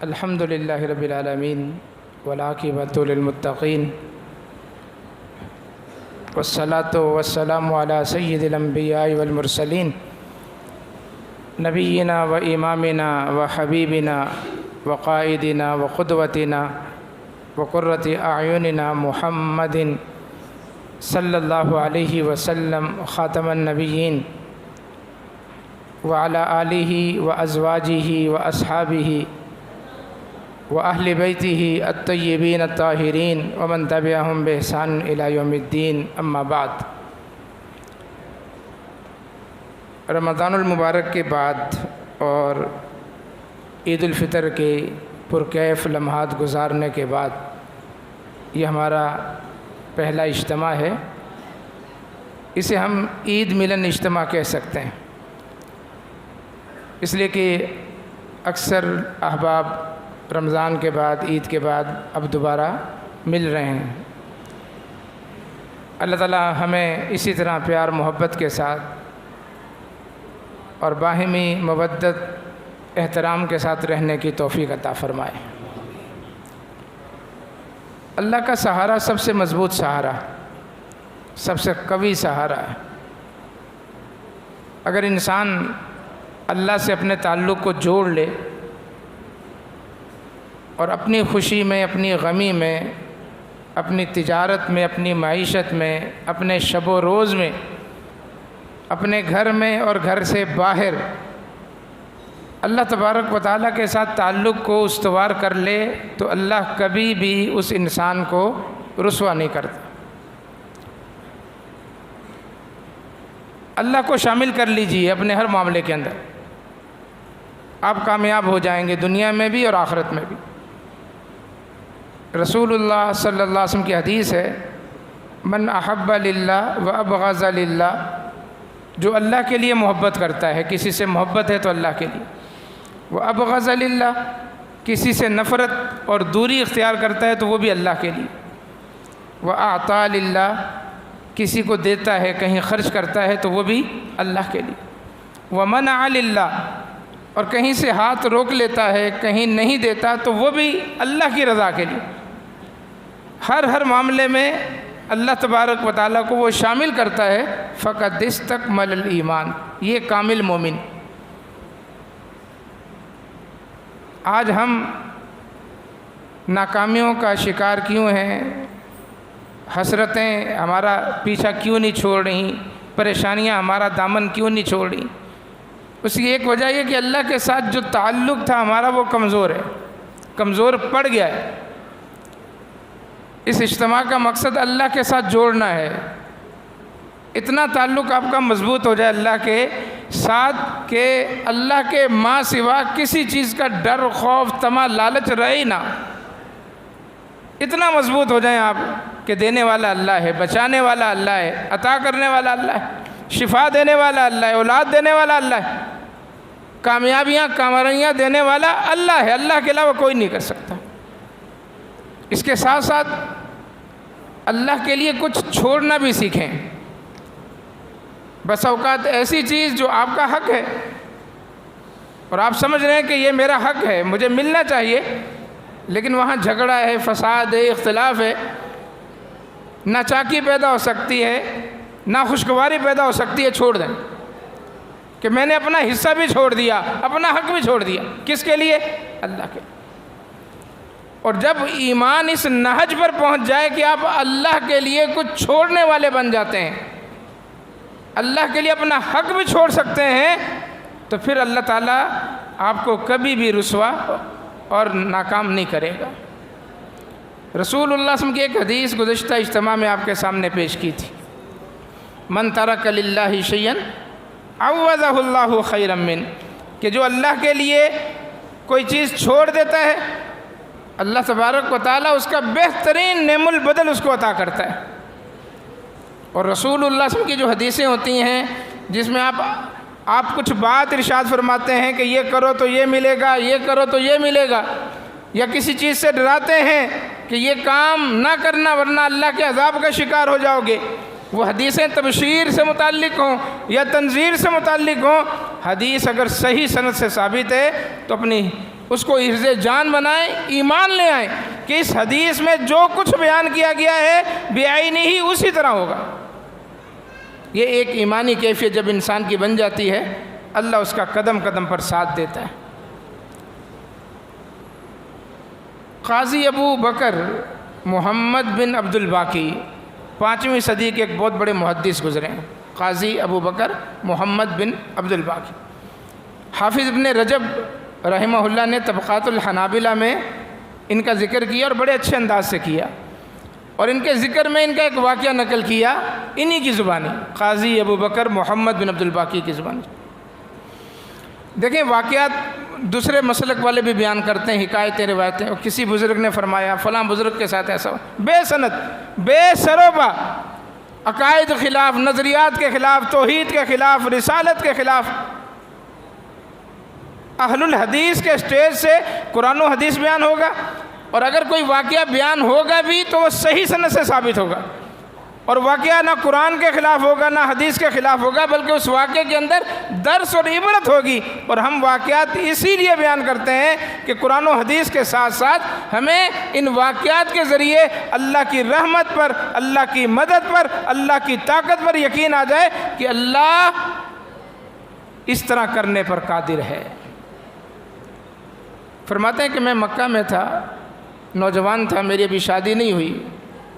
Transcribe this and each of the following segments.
الحمد للہ رب العالمین والعاقبۃ للمتقین والصلاۃ والسلام علی سید الانبیاء والمرسلین نبینا و امامنا و حبیبنا و قائدنا و قدوتنا و قرۃ اعیننا محمد صلی اللہ علیہ وسلم خاتم النبیین وعلی آلہ و ازواجہ و اصحابہ وأہل بیتہ الطیبین الطاہرین ومن تبعہم بإحسان الی یوم الدین اما بعد۔ رمضان المبارک کے بعد اور عید الفطر کے پرکیف لمحات گزارنے کے بعد یہ ہمارا پہلا اجتماع ہے۔ اسے ہم عید ملن اجتماع کہہ سکتے ہیں، اس لیے کہ اکثر احباب رمضان کے بعد عید کے بعد اب دوبارہ مل رہے ہیں۔ اللہ تعالی ہمیں اسی طرح پیار محبت کے ساتھ اور باہمی مودت احترام کے ساتھ رہنے کی توفیق عطا فرمائے۔ اللہ کا سہارا سب سے مضبوط سہارا، سب سے قوی سہارا ہے۔ اگر انسان اللہ سے اپنے تعلق کو جوڑ لے اور اپنی خوشی میں، اپنی غمی میں، اپنی تجارت میں، اپنی معیشت میں، اپنے شب و روز میں، اپنے گھر میں اور گھر سے باہر اللہ تبارک و تعالیٰ کے ساتھ تعلق کو استوار کر لے تو اللہ کبھی بھی اس انسان کو رسوا نہیں کرتا۔ اللہ کو شامل کر لیجئے اپنے ہر معاملے کے اندر، آپ کامیاب ہو جائیں گے دنیا میں بھی اور آخرت میں بھی۔ رسول اللہ صلی اللہ علیہ وسلم کی حدیث ہے، من احب للہ و ابغض للہ، جو اللہ کے لیے محبت کرتا ہے، کسی سے محبت ہے تو اللہ کے لیے، وہ ابغض للہ، کسی سے نفرت اور دوری اختیار کرتا ہے تو وہ بھی اللہ کے لیے، وہ اعطا للہ، کسی کو دیتا ہے، کہیں خرچ کرتا ہے تو وہ بھی اللہ کے لیے، وہ منع للہ، اور کہیں سے ہاتھ روک لیتا ہے، کہیں نہیں دیتا تو وہ بھی اللہ کی رضا کے لیے۔ ہر معاملے میں اللہ تبارک و تعالیٰ کو وہ شامل کرتا ہے۔ فقد استکمل الایمان، یہ کامل مومن۔ آج ہم ناکامیوں کا شکار کیوں ہیں؟ حسرتیں ہمارا پیچھا کیوں نہیں چھوڑ رہی؟ پریشانیاں ہمارا دامن کیوں نہیں چھوڑ رہی؟ اس کی ایک وجہ یہ کہ اللہ کے ساتھ جو تعلق تھا ہمارا وہ کمزور ہے، کمزور پڑ گیا ہے۔ اس اجتماع کا مقصد اللہ کے ساتھ جوڑنا ہے۔ اتنا تعلق آپ کا مضبوط ہو جائے اللہ کے ساتھ کہ اللہ کے ماں سوا کسی چیز کا ڈر، خوف، طمع، لالچ رہے ہی نہ۔ اتنا مضبوط ہو جائیں آپ کہ دینے والا اللہ ہے، بچانے والا اللہ ہے، عطا کرنے والا اللہ ہے، شفا دینے والا اللہ ہے، اولاد دینے والا اللہ ہے، کامیابیاں کامرائیاں دینے والا اللہ ہے، اللہ کے علاوہ کوئی نہیں کر سکتا۔ اس کے ساتھ ساتھ اللہ کے لیے کچھ چھوڑنا بھی سیکھیں۔ بس اوقات ایسی چیز جو آپ کا حق ہے اور آپ سمجھ رہے ہیں کہ یہ میرا حق ہے، مجھے ملنا چاہیے، لیکن وہاں جھگڑا ہے، فساد ہے، اختلاف ہے، ناچاکی پیدا ہو سکتی ہے، ناخوشگواری پیدا ہو سکتی ہے، چھوڑ دیں کہ میں نے اپنا حصہ بھی چھوڑ دیا، اپنا حق بھی چھوڑ دیا۔ کس کے لیے؟ اللہ کے۔ اور جب ایمان اس نہج پر پہنچ جائے کہ آپ اللہ کے لیے کچھ چھوڑنے والے بن جاتے ہیں، اللہ کے لیے اپنا حق بھی چھوڑ سکتے ہیں، تو پھر اللہ تعالیٰ آپ کو کبھی بھی رسوا اور ناکام نہیں کرے گا۔ رسول اللہ صلی اللہ علیہ وسلم کی ایک حدیث گزشتہ اجتماع میں آپ کے سامنے پیش کی تھی، من ترک للہ شیئا عوضہ اللہ خیرا من، کہ جو اللہ کے لیے کوئی چیز چھوڑ دیتا ہے اللہ تبارک و تعالیٰ اس کا بہترین نعم البدل اس کو عطا کرتا ہے۔ اور رسول اللہ صلی اللہ علیہ وسلم کی جو حدیثیں ہوتی ہیں جس میں آپ کچھ بات ارشاد فرماتے ہیں کہ یہ کرو تو یہ ملے گا، یہ کرو تو یہ ملے گا، یا کسی چیز سے ڈراتے ہیں کہ یہ کام نہ کرنا ورنہ اللہ کے عذاب کا شکار ہو جاؤ گے، وہ حدیثیں تبشیر سے متعلق ہوں یا تنذیر سے متعلق ہوں، حدیث اگر صحیح سند سے ثابت ہے تو اپنی اس کو حفظ جان بنائیں، ایمان لے آئیں کہ اس حدیث میں جو کچھ بیان کیا گیا ہے بعینہ ہی اسی طرح ہوگا۔ یہ ایک ایمانی کیفیت جب انسان کی بن جاتی ہے، اللہ اس کا قدم قدم پر ساتھ دیتا ہے۔ قاضی ابو بکر محمد بن عبد الباقی 5ویں صدی کے ایک بہت بڑے محدث گزرے ہیں۔ قاضی ابو بکر محمد بن عبد الباقی، حافظ ابن رجب رحمہ اللہ نے طبقات الحنابلہ میں ان کا ذکر کیا اور بڑے اچھے انداز سے کیا، اور ان کے ذکر میں ان کا ایک واقعہ نقل کیا انہی کی زبانی، قاضی ابو بکر محمد بن عبد الباقی کی زبانی۔ دیکھیں واقعات دوسرے مسلک والے بھی بیان کرتے ہیں، حکایتیں روایتیں، اور کسی بزرگ نے فرمایا فلاں بزرگ کے ساتھ ایسا ہوا، بے سند بے سروپا، عقائد کے خلاف، نظریات کے خلاف، توحید کے خلاف، رسالت کے خلاف۔ اہل الحدیث کے اسٹیج سے قرآن و حدیث بیان ہوگا، اور اگر کوئی واقعہ بیان ہوگا بھی تو وہ صحیح سند سے ثابت ہوگا، اور واقعہ نہ قرآن کے خلاف ہوگا نہ حدیث کے خلاف ہوگا، بلکہ اس واقعے کے اندر درس اور عبرت ہوگی۔ اور ہم واقعات اسی لیے بیان کرتے ہیں کہ قرآن و حدیث کے ساتھ ساتھ ہمیں ان واقعات کے ذریعے اللہ کی رحمت پر، اللہ کی مدد پر، اللہ کی طاقت پر یقین آ جائے کہ اللہ اس طرح کرنے پر قادر ہے۔ فرماتے ہیں کہ میں مکہ میں تھا، نوجوان تھا، میری ابھی شادی نہیں ہوئی،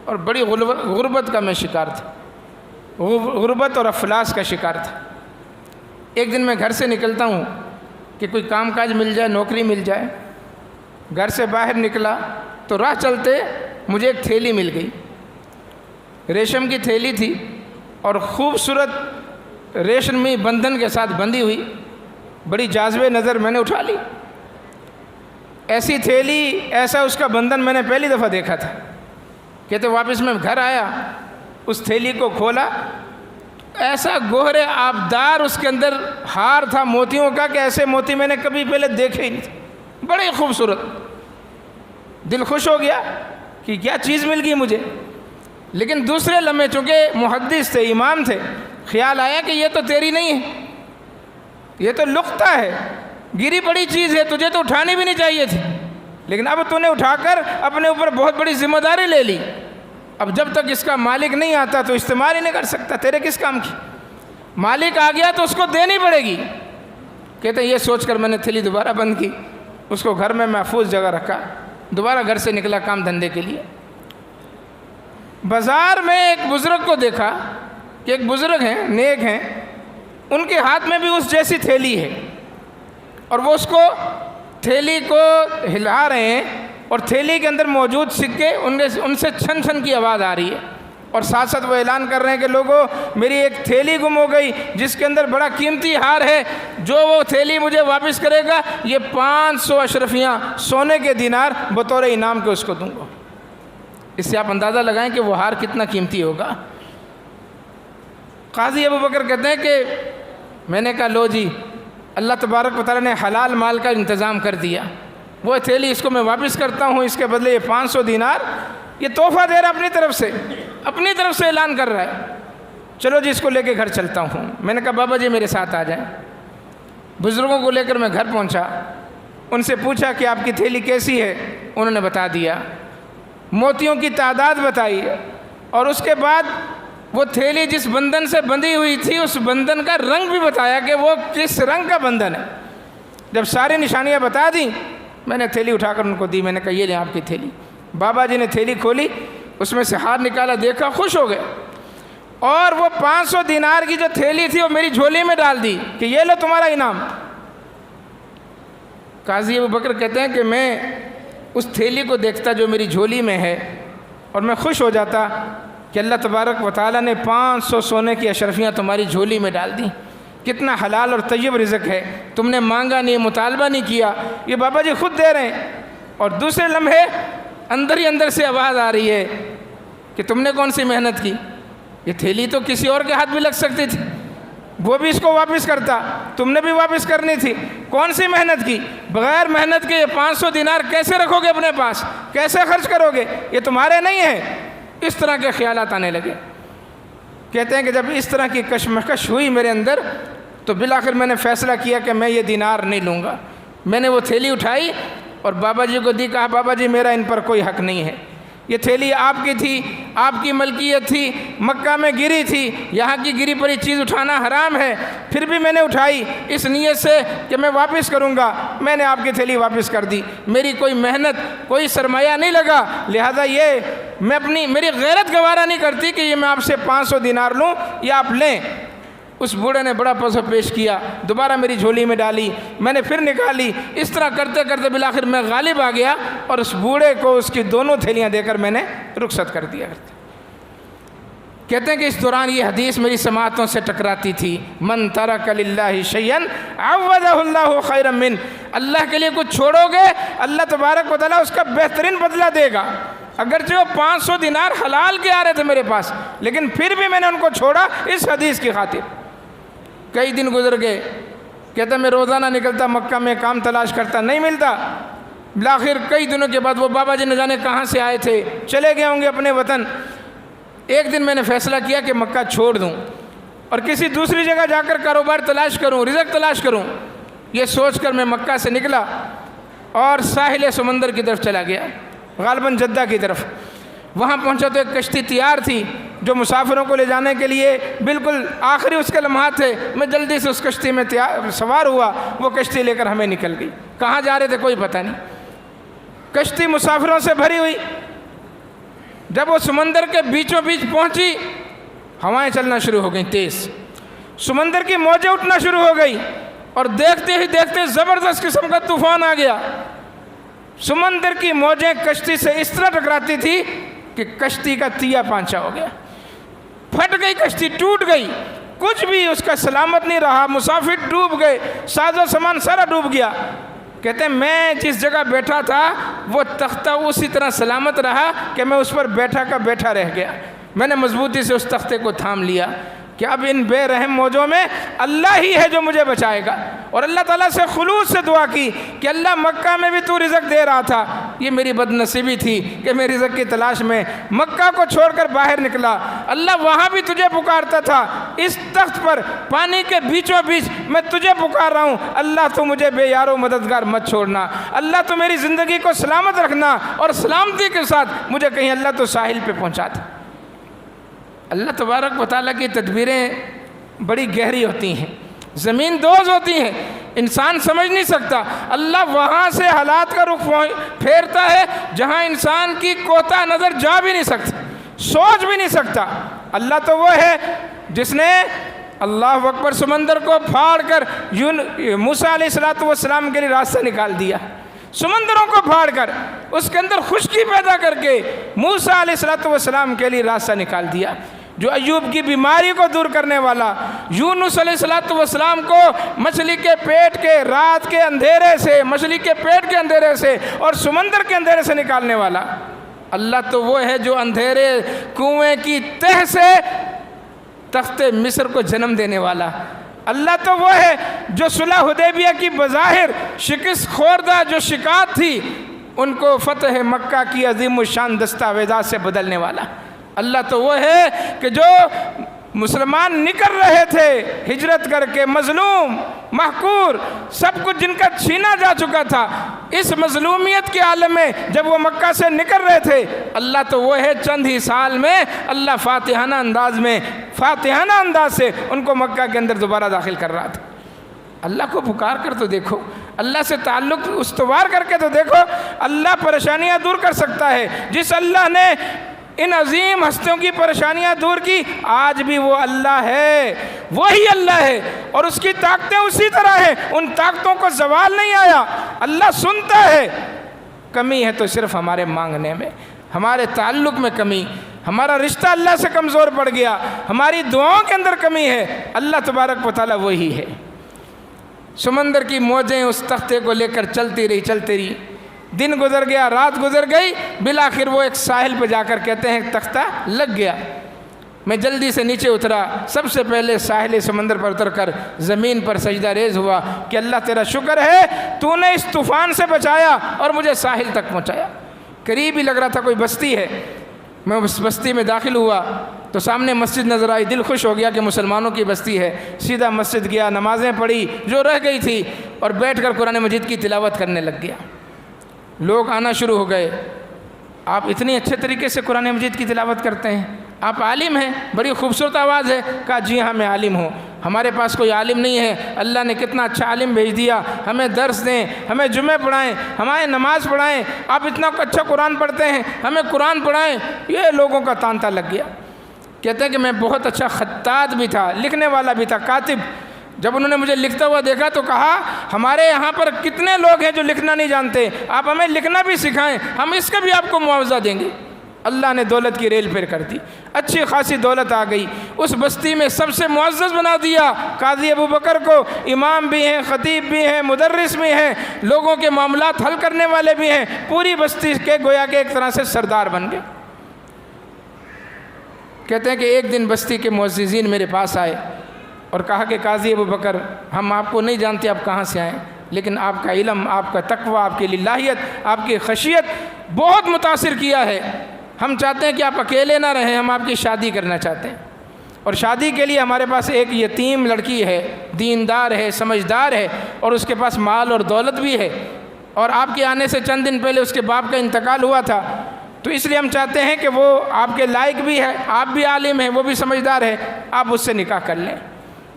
اور بڑی غربت کا میں شکار تھا، غربت اور افلاس کا شکار تھا۔ ایک دن میں گھر سے نکلتا ہوں کہ کوئی کام کاج مل جائے، نوکری مل جائے۔ گھر سے باہر نکلا تو راہ چلتے مجھے ایک تھیلی مل گئی، ریشم کی تھیلی تھی اور خوبصورت ریشمی بندھن کے ساتھ بندھی ہوئی، بڑی جاذب نظر میں نے اٹھا لی۔ ایسی تھیلی، ایسا اس کا بندھن میں نے پہلی دفعہ دیکھا تھا۔ کہتے واپس میں گھر آیا، اس تھیلی کو کھولا، ایسا گوہر آبدار اس کے اندر ہار تھا موتیوں کا کہ ایسے موتی میں نے کبھی پہلے دیکھے ہی نہیں تھے، بڑے خوبصورت۔ دل خوش ہو گیا کہ کیا چیز مل گئی مجھے۔ لیکن دوسرے لمحے چونکہ محدث تھے، امام تھے، خیال آیا کہ یہ تو تیری نہیں ہے، یہ تو لقطہ ہے، گری پڑی چیز ہے، تجھے تو اٹھانی بھی نہیں چاہیے تھی، لیکن اب تو نے اٹھا کر اپنے اوپر بہت بڑی ذمہ داری لے لی۔ اب جب تک اس کا مالک نہیں آتا تو استعمال ہی نہیں کر سکتا، تیرے کس کام کی؟ مالک آ گیا تو اس کو دینی پڑے گی۔ کہتے ہیں یہ سوچ کر میں نے تھیلی دوبارہ بند کی، اس کو گھر میں محفوظ جگہ رکھا، دوبارہ گھر سے نکلا کام دھندے کے لیے۔ بازار میں ایک بزرگ کو دیکھا کہ ایک بزرگ ہیں، نیک ہیں، ان کے ہاتھ میں بھی اس جیسی تھیلی ہے، اور وہ اس کو تھیلی کو ہلا رہے ہیں، اور تھیلی کے اندر موجود سکے ان سے چھن چھن کی آواز آ رہی ہے، اور ساتھ ساتھ وہ اعلان کر رہے ہیں کہ لوگوں میری ایک تھیلی گم ہو گئی جس کے اندر بڑا قیمتی ہار ہے، جو وہ تھیلی مجھے واپس کرے گا یہ 500 اشرفیاں سونے کے دینار بطور انعام کے اس کو دوں گا۔ اس سے آپ اندازہ لگائیں کہ وہ ہار کتنا قیمتی ہوگا۔ قاضی ابو بکر کہتے ہیں کہ میں نے کہا لو جی، اللہ تبارک و تعالیٰ نے حلال مال کا انتظام کر دیا، وہ تھیلی اس کو میں واپس کرتا ہوں، اس کے بدلے یہ 500 دینار یہ تحفہ دے رہا اپنی طرف سے اعلان کر رہا ہے، چلو جی اس کو لے کے گھر چلتا ہوں۔ میں نے کہا بابا جی میرے ساتھ آ جائیں۔ بزرگوں کو لے کر میں گھر پہنچا، ان سے پوچھا کہ آپ کی تھیلی کیسی ہے، انہوں نے بتا دیا، موتیوں کی تعداد بتائی، اور اس کے بعد وہ تھیلی جس بندھن سے بندھی ہوئی تھی اس بندھن کا رنگ بھی بتایا کہ وہ کس رنگ کا بندھن ہے۔ جب ساری نشانیاں بتا دیں میں نے تھیلی اٹھا کر ان کو دی، میں نے کہا یہ لیں آپ کی تھیلی۔ بابا جی نے تھیلی کھولی، اس میں سے ہار نکالا، دیکھا، خوش ہو گئے، اور وہ 500 دینار کی جو تھیلی تھی وہ میری جھولی میں ڈال دی کہ یہ لو تمہارا انعام۔ قاضی ابو بکر کہتے ہیں کہ میں اس تھیلی کو دیکھتا جو میری جھولی میں ہے، اور میں خوش ہو جاتا کہ اللہ تبارک و تعالیٰ نے 500 سونے کی اشرفیاں تمہاری جھولی میں ڈال دیں، کتنا حلال اور طیب رزق ہے، تم نے مانگا نہیں، مطالبہ نہیں کیا، یہ بابا جی خود دے رہے ہیں۔ اور دوسرے لمحے اندر ہی اندر سے آواز آ رہی ہے کہ تم نے کون سی محنت کی، یہ تھیلی تو کسی اور کے ہاتھ بھی لگ سکتی تھی، وہ بھی اس کو واپس کرتا، تم نے بھی واپس کرنی تھی، کون سی محنت کی؟ بغیر محنت کے یہ 500 دینار کیسے رکھو گے اپنے پاس، کیسے خرچ کرو گے، یہ تمہارے نہیں ہیں۔ اس طرح کے خیالات آنے لگے۔ کہتے ہیں کہ جب اس طرح کی کشمکش ہوئی میرے اندر تو بالآخر میں نے فیصلہ کیا کہ میں یہ دینار نہیں لوں گا۔ میں نے وہ تھیلی اٹھائی اور بابا جی کو دی، کہا بابا جی میرا ان پر کوئی حق نہیں ہے، یہ تھیلی آپ کی تھی، آپ کی ملکیت تھی، مکہ میں گری تھی، یہاں کی گری پڑی چیز اٹھانا حرام ہے، پھر بھی میں نے اٹھائی اس نیت سے کہ میں واپس کروں گا، میں نے آپ کی تھیلی واپس کر دی، میری کوئی محنت کوئی سرمایہ نہیں لگا، لہذا یہ میں میری غیرت گوارا نہیں کرتی کہ یہ میں آپ سے 500 دینار لوں یا آپ لیں۔ اس بوڑھے نے بڑا پس پیش کیا، دوبارہ میری جھولی میں ڈالی، میں نے پھر نکالی، اس طرح کرتے کرتے بالآخر میں غالب آ گیا اور اس بوڑھے کو اس کی دونوں تھیلیاں دے کر میں نے رخصت کر دیا۔ کہتے ہیں کہ اس دوران یہ حدیث میری سماعتوں سے ٹکراتی تھی، من ترک للہ شیئا عوضہ اللہ خیرا من، اللہ کے لیے کچھ چھوڑو گے اللہ تبارک و تعالیٰ اس کا بہترین بدلہ دے گا۔ اگرچہ وہ 500 دینار حلال کے آ رہے تھے میرے پاس، لیکن پھر بھی میں نے ان کو چھوڑا اس حدیث کی خاطر۔ کئی دن گزر گئے، کہتا میں روزانہ نکلتا مکہ میں کام تلاش کرتا، نہیں ملتا، بالآخر کئی دنوں کے بعد وہ بابا جی نہ جانے کہاں سے آئے تھے، چلے گئے ہوں گے اپنے وطن۔ ایک دن میں نے فیصلہ کیا کہ مکہ چھوڑ دوں اور کسی دوسری جگہ جا کر کاروبار تلاش کروں، رزق تلاش کروں۔ یہ سوچ کر میں مکہ سے نکلا اور ساحل سمندر کی طرف چلا گیا، غالباً جدہ کی طرف۔ وہاں پہنچا تو ایک کشتی تیار تھی جو مسافروں کو لے جانے کے لیے بالکل آخری اس کے لمحات تھے۔ میں جلدی سے اس کشتی میں سوار ہوا، وہ کشتی لے کر ہمیں نکل گئی۔ کہاں جا رہے تھے کوئی پتہ نہیں، کشتی مسافروں سے بھری ہوئی۔ جب وہ سمندر کے بیچوں بیچ پہنچی، ہوائیں چلنا شروع ہو گئیں تیز، سمندر کی موجیں اٹھنا شروع ہو گئی اور دیکھتے ہی دیکھتے زبردست قسم کا طوفان آ گیا۔ سمندر کی موجیں کشتی سے اس طرح ٹکراتی تھی کہ کشتی کا تیا پانچا ہو گیا، پھٹ گئی کشتی، ٹوٹ گئی، کچھ بھی اس کا سلامت نہیں رہا، مسافر ڈوب گئے، ساز و سامان سارا ڈوب گیا۔ کہتے ہیں میں جس جگہ بیٹھا تھا وہ تختہ اسی طرح سلامت رہا کہ میں اس پر بیٹھا کا بیٹھا رہ گیا۔ میں نے مضبوطی سے اس تختے کو تھام لیا کہ اب ان بے رحم موجوں میں اللہ ہی ہے جو مجھے بچائے گا، اور اللہ تعالیٰ سے خلوص سے دعا کی کہ اللہ مکہ میں بھی تو رزق دے رہا تھا، یہ میری بد نصیبی تھی کہ میں رزق کی تلاش میں مکہ کو چھوڑ کر باہر نکلا، اللہ وہاں بھی تجھے پکارتا تھا، اس تخت پر پانی کے بیچوں بیچ میں تجھے پکار رہا ہوں، اللہ تو مجھے بے یار و مددگار مت چھوڑنا، اللہ تو میری زندگی کو سلامت رکھنا اور سلامتی کے ساتھ مجھے کہیں اللہ تو ساحل پہ پہنچا دے۔ اللہ تبارک و تعالیٰ کی تدبیریں بڑی گہری ہوتی ہیں، زمین دوز ہوتی ہیں، انسان سمجھ نہیں سکتا۔ اللہ وہاں سے حالات کا رخ پھیرتا ہے جہاں انسان کی کوتا نظر جا بھی نہیں سکتا، سوچ بھی نہیں سکتا۔ اللہ تو وہ ہے جس نے اللہ اکبر سمندر کو پھاڑ کر موسیٰ علیہ السلام کے لیے راستہ نکال دیا، سمندروں کو پھاڑ کر اس کے اندر خشکی پیدا کر کے موسیٰ علیہ السلام کے لیے راستہ نکال دیا، جو ایوب کی بیماری کو دور کرنے والا، یونس علیہ السلام کو مچھلی کے پیٹ کے رات کے اندھیرے سے، مچھلی کے پیٹ کے اندھیرے سے اور سمندر کے اندھیرے سے نکالنے والا، اللہ تو وہ ہے جو اندھیرے کنویں کی تہ سے تخت مصر کو جنم دینے والا، اللہ تو وہ ہے جو صلح حدیبیہ کی بظاہر شکست خوردہ جو شکایت تھی ان کو فتح مکہ کی عظیم الشان دستاویزات سے بدلنے والا، اللہ تو وہ ہے کہ جو مسلمان نکل رہے تھے ہجرت کر کے، مظلوم محقور سب کچھ جن کا چھینا جا چکا تھا، اس مظلومیت کے عالم میں جب وہ مکہ سے نکل رہے تھے، اللہ تو وہ ہے چند ہی سال میں اللہ فاتحانہ انداز سے ان کو مکہ کے اندر دوبارہ داخل کر رہا تھا۔ اللہ کو پکار کر تو دیکھو، اللہ سے تعلق استوار کر کے تو دیکھو، اللہ پریشانیاں دور کر سکتا ہے۔ جس اللہ نے ان عظیم ہستیوں کی پریشانیاں دور کی، آج بھی وہ اللہ ہے، وہی اللہ ہے، اور اس کی طاقتیں اسی طرح ہیں، ان طاقتوں کو زوال نہیں آیا۔ اللہ سنتا ہے، کمی ہے تو صرف ہمارے مانگنے میں، ہمارے تعلق میں کمی، ہمارا رشتہ اللہ سے کمزور پڑ گیا، ہماری دعاؤں کے اندر کمی ہے۔ اللہ تبارک و تعالیٰ وہی ہے۔ سمندر کی موجیں اس تختے کو لے کر چلتی رہی، دن گزر گیا، رات گزر گئی، بالآخر وہ ایک ساحل پہ جا کر کہتے ہیں تختہ لگ گیا۔ میں جلدی سے نیچے اترا، سب سے پہلے ساحل سمندر پر اتر کر زمین پر سجدہ ریز ہوا کہ اللہ تیرا شکر ہے تو نے اس طوفان سے بچایا اور مجھے ساحل تک پہنچایا۔ قریب ہی لگ رہا تھا کوئی بستی ہے، میں اس بستی میں داخل ہوا تو سامنے مسجد نظر آئی، دل خوش ہو گیا کہ مسلمانوں کی بستی ہے، سیدھا مسجد گیا، نمازیں پڑھی جو رہ گئی تھی، اور بیٹھ کر قرآن مجید کی تلاوت کرنے لگ گیا۔ لوگ آنا شروع ہو گئے، آپ اتنی اچھے طریقے سے قرآن مجید کی تلاوت کرتے ہیں، آپ عالم ہیں، بڑی خوبصورت آواز ہے۔ کہا جی ہاں میں عالم ہوں، ہمارے پاس کوئی عالم نہیں ہے، اللہ نے کتنا اچھا عالم بھیج دیا، ہمیں درس دیں، ہمیں جمعے پڑھائیں، ہمیں نماز پڑھائیں، آپ اتنا اچھا قرآن پڑھتے ہیں، ہمیں قرآن پڑھائیں۔ یہ لوگوں کا تانتا لگ گیا۔ کہتے ہیں کہ میں بہت اچھا خطاط بھی تھا، لکھنے والا بھی تھا، کاتب۔ جب انہوں نے مجھے لکھتا ہوا دیکھا تو کہا ہمارے یہاں پر کتنے لوگ ہیں جو لکھنا نہیں جانتے، آپ ہمیں لکھنا بھی سکھائیں، ہم اس کا بھی آپ کو معاوضہ دیں گے۔ اللہ نے دولت کی ریل پھیر کر دی، اچھی خاصی دولت آ گئی، اس بستی میں سب سے معزز بنا دیا قاضی ابو بکر کو۔ امام بھی ہیں، خطیب بھی ہیں، مدرس بھی ہیں، لوگوں کے معاملات حل کرنے والے بھی ہیں، پوری بستی کے گویا کہ ایک طرح سے سردار بن گئے۔ کہتے ہیں کہ ایک دن بستی کے معززین میرے پاس آئے اور کہا کہ قاضی ابو بکر ہم آپ کو نہیں جانتے آپ کہاں سے آئیں، لیکن آپ کا علم، آپ کا تقوی، آپ کی للہیت، آپ کی خشیت بہت متاثر کیا ہے۔ ہم چاہتے ہیں کہ آپ اکیلے نہ رہیں، ہم آپ کی شادی کرنا چاہتے ہیں، اور شادی کے لیے ہمارے پاس ایک یتیم لڑکی ہے، دیندار ہے، سمجھدار ہے، اور اس کے پاس مال اور دولت بھی ہے، اور آپ کے آنے سے چند دن پہلے اس کے باپ کا انتقال ہوا تھا، تو اس لیے ہم چاہتے ہیں کہ وہ آپ کے لائق بھی ہے، آپ بھی عالم ہیں، وہ بھی سمجھدار ہے، آپ اس سے نکاح کر لیں۔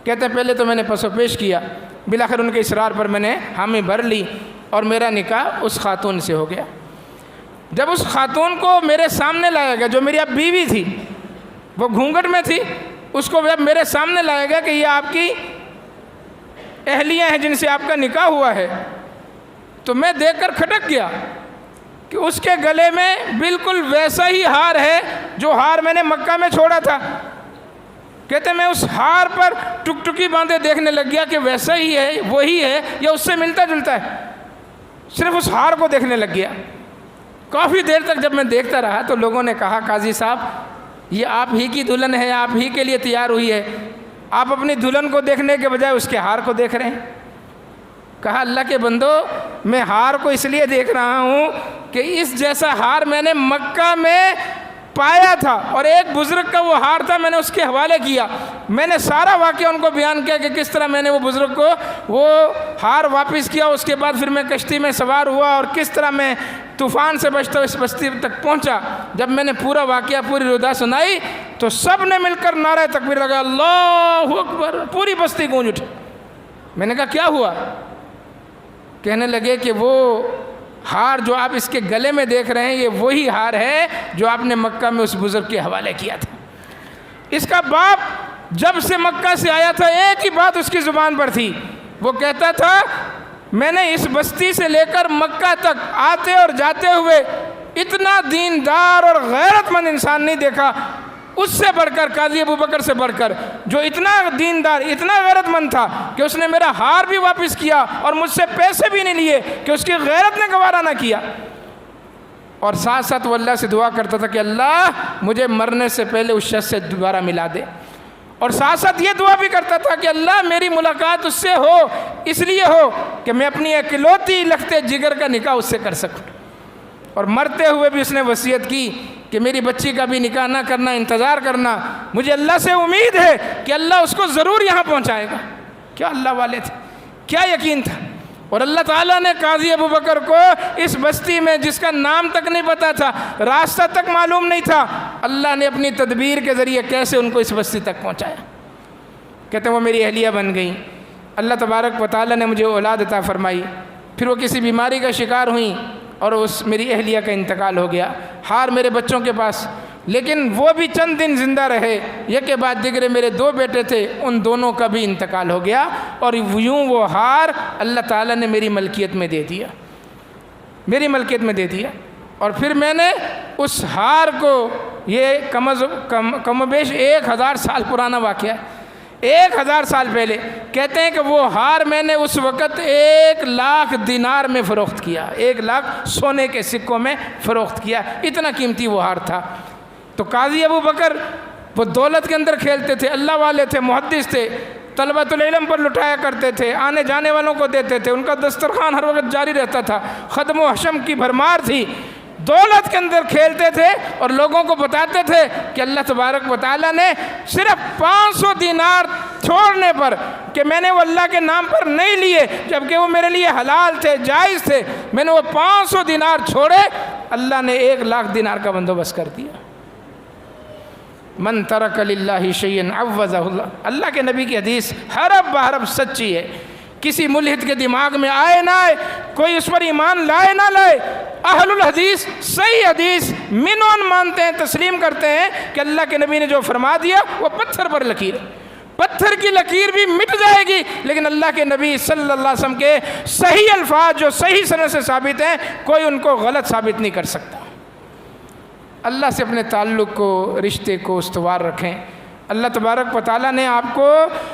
کہتے ہیں پہلے تو میں نے پس و پیش کیا، بالآخر ان کے اصرار پر میں نے حامی بھر لی اور میرا نکاح اس خاتون سے ہو گیا۔ جب اس خاتون کو میرے سامنے لایا گیا، جو میری اب بیوی تھی، وہ گھونگھٹ میں تھی، اس کو جب میرے سامنے لایا گیا کہ یہ آپ کی اہلیہ ہیں جن سے آپ کا نکاح ہوا ہے، تو میں دیکھ کر کھٹک گیا کہ اس کے گلے میں بالکل ویسا ہی ہار ہے جو ہار میں نے مکہ میں چھوڑا تھا۔ کہتے میں اس ہار پر ٹکٹکی باندھے دیکھنے لگ گیا کہ ویسا ہی ہے، وہی ہے، یا اس سے ملتا جلتا ہے، صرف اس ہار کو دیکھنے لگ گیا۔ کافی دیر تک جب میں دیکھتا رہا تو لوگوں نے کہا قاضی صاحب یہ آپ ہی کی دلہن ہے، آپ ہی کے لیے تیار ہوئی ہے، آپ اپنی دلہن کو دیکھنے کے بجائے اس کے ہار کو دیکھ رہے ہیں۔ کہا اللہ کے بندو میں ہار کو اس لیے دیکھ رہا ہوں کہ اس جیسا ہار میں نے مکہ میں پایا تھا، اور ایک بزرگ کا وہ ہار تھا، میں نے اس کے حوالے کیا، میں نے سارا واقعہ ان کو بیان کیا کہ کس طرح میں نے وہ بزرگ کو وہ ہار واپس کیا، اس کے بعد پھر میں کشتی میں سوار ہوا اور کس طرح میں طوفان سے بچتا اس بستی تک پہنچا۔ جب میں نے پورا واقعہ، پوری ردا سنائی تو سب نے مل کر نعرہ تکبیر لگا، اللہ اکبر، پوری بستی گونج اٹھی۔ میں نے کہا کیا ہوا؟ کہنے لگے کہ وہ ہار جو آپ اس کے گلے میں دیکھ رہے ہیں یہ وہی ہار ہے جو آپ نے مکہ میں اس بزرگ کے حوالے کیا تھا۔ اس کا باپ جب سے مکہ سے آیا تھا ایک ہی بات اس کی زبان پر تھی، وہ کہتا تھا میں نے اس بستی سے لے کر مکہ تک آتے اور جاتے ہوئے اتنا دیندار اور غیرت مند انسان نہیں دیکھا، اس سے بڑھ کر قاضی ابو بکر سے بڑھ کر، جو اتنا دیندار، اتنا غیرت مند تھا کہ اس نے میرا ہار بھی واپس کیا اور مجھ سے پیسے بھی نہیں لیے کہ اس کی غیرت نے گوارا نہ کیا، اور ساتھ ساتھ وہ اللہ سے دعا کرتا تھا کہ اللہ مجھے مرنے سے پہلے اس شخص سے دوبارہ ملا دے، اور ساتھ ساتھ یہ دعا بھی کرتا تھا کہ اللہ میری ملاقات اس سے ہو، اس لیے ہو کہ میں اپنی اکلوتی لختے جگر کا نکاح اس سے کر سکوں۔ اور مرتے ہوئے بھی اس نے وصیت کی کہ میری بچی کا بھی نکاح نہ کرنا، انتظار کرنا، مجھے اللہ سے امید ہے کہ اللہ اس کو ضرور یہاں پہنچائے گا۔ کیا اللہ والے تھے، کیا یقین تھا۔ اور اللہ تعالیٰ نے قاضی ابو بکر کو اس بستی میں جس کا نام تک نہیں پتا تھا، راستہ تک معلوم نہیں تھا، اللہ نے اپنی تدبیر کے ذریعے کیسے ان کو اس بستی تک پہنچایا۔ کہتے ہیں وہ میری اہلیہ بن گئیں، اللہ تبارک و تعالیٰ نے مجھے اولاد عطا فرمائی، پھر وہ کسی بیماری کا شکار ہوئیں اور اس میری اہلیہ کا انتقال ہو گیا، ہار میرے بچوں کے پاس، لیکن وہ بھی چند دن زندہ رہے، یک کے بعد دیگرے میرے 2 بیٹے تھے، ان دونوں کا بھی انتقال ہو گیا، اور یوں وہ ہار اللہ تعالیٰ نے میری ملکیت میں دے دیا، میری ملکیت میں دے دیا۔ اور پھر میں نے اس ہار کو، یہ کم و بیش 1000 سال پرانا واقعہ ہے، 1000 سال پہلے، کہتے ہیں کہ وہ ہار میں نے اس وقت 1,00,000 دینار میں فروخت کیا، 1,00,000 سونے کے سکوں میں فروخت کیا، اتنا قیمتی وہ ہار تھا۔ تو قاضی ابو بکر وہ دولت کے اندر کھیلتے تھے، اللہ والے تھے، محدث تھے، طلبۃ العلم پر لٹایا کرتے تھے، آنے جانے والوں کو دیتے تھے، ان کا دسترخوان ہر وقت جاری رہتا تھا، خدم و حشم کی بھرمار تھی، دولت کے اندر کھیلتے تھے اور لوگوں کو بتاتے تھے کہ اللہ تبارک و تعالیٰ نے صرف 500 دینار چھوڑنے پر کہ میں نے وہ اللہ کے نام پر نہیں لیے جبکہ وہ میرے لیے حلال تھے، جائز تھے، میں نے وہ 500 دینار چھوڑے، اللہ نے 1,00,000 دینار کا بندوبست کر دیا۔ من ترک للہ شیئا عوضہ اللہ، اللہ کے نبی کی حدیث حرف بحرف سچی ہے، کسی ملحد کے دماغ میں آئے نہ آئے، کوئی اس پر ایمان لائے نہ لائے، اہل الحدیث صحیح حدیث منون مانتے ہیں، تسلیم کرتے ہیں کہ اللہ کے نبی نے جو فرما دیا وہ پتھر پر لکیر ہے، پتھر کی لکیر بھی مٹ جائے گی، لیکن اللہ کے نبی صلی اللہ علیہ وسلم کے صحیح الفاظ جو صحیح سند سے ثابت ہیں کوئی ان کو غلط ثابت نہیں کر سکتا۔ اللہ سے اپنے تعلق کو، رشتے کو استوار رکھیں۔ اللہ تبارک و تعالیٰ نے آپ کو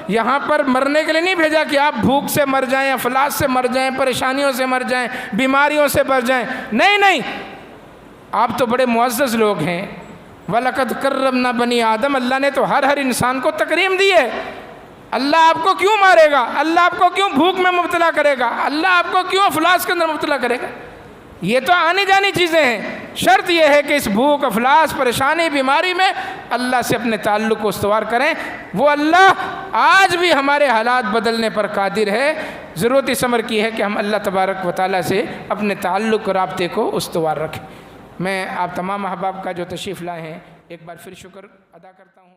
یہاں پر مرنے کے لیے نہیں بھیجا کہ آپ بھوک سے مر جائیں، افلاس سے مر جائیں، پریشانیوں سے مر جائیں، بیماریوں سے مر جائیں، نہیں، آپ تو بڑے معزز لوگ ہیں۔ وَلَقَدْ كَرَّمْنَا بَنِي آدم، اللہ نے تو ہر انسان کو تکریم دی ہے۔ اللہ آپ کو کیوں مارے گا؟ اللہ آپ کو کیوں بھوک میں مبتلا کرے گا؟ اللہ آپ کو کیوں افلاس کے اندر مبتلا کرے گا؟ یہ تو آنی جانی چیزیں ہیں، شرط یہ ہے کہ اس بھوک، افلاس، پریشانی، بیماری میں اللہ سے اپنے تعلق کو استوار کریں۔ وہ اللہ آج بھی ہمارے حالات بدلنے پر قادر ہے، ضرورت اس امر کی ہے کہ ہم اللہ تبارک و تعالیٰ سے اپنے تعلق اور رابطے کو استوار رکھیں۔ میں آپ تمام احباب کا جو تشریف لائے ہیں ایک بار پھر شکر ادا کرتا ہوں۔